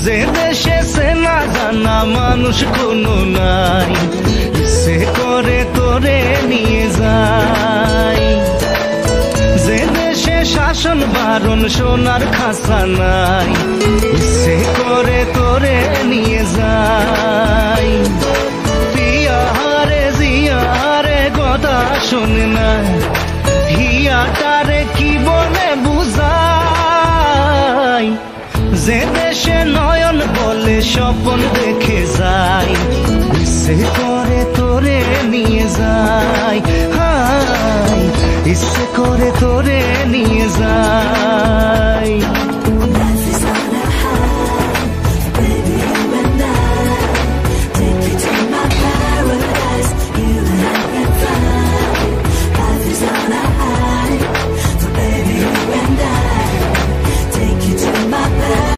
যে দেশে চেনা জানা মানুষ কোনো নাই, ইচ্ছে করে তোরে নিয়ে যাই। যে দেশে শাসন বারণ সোনার খাঁচা নাই, ইচ্ছে করে তোরে নিয়ে যাই। পিয়ারে জিয়ারে কথা শোনে না, হিয়াটারে কি বলে বুঝাই। যে দেশে নয়ন বলে স্বপ্ন দেখে যায়, ইচ্ছে করে তোরে নিয়ে যায়। হায় ইচ্ছে করে তোরে নিয়ে যায়।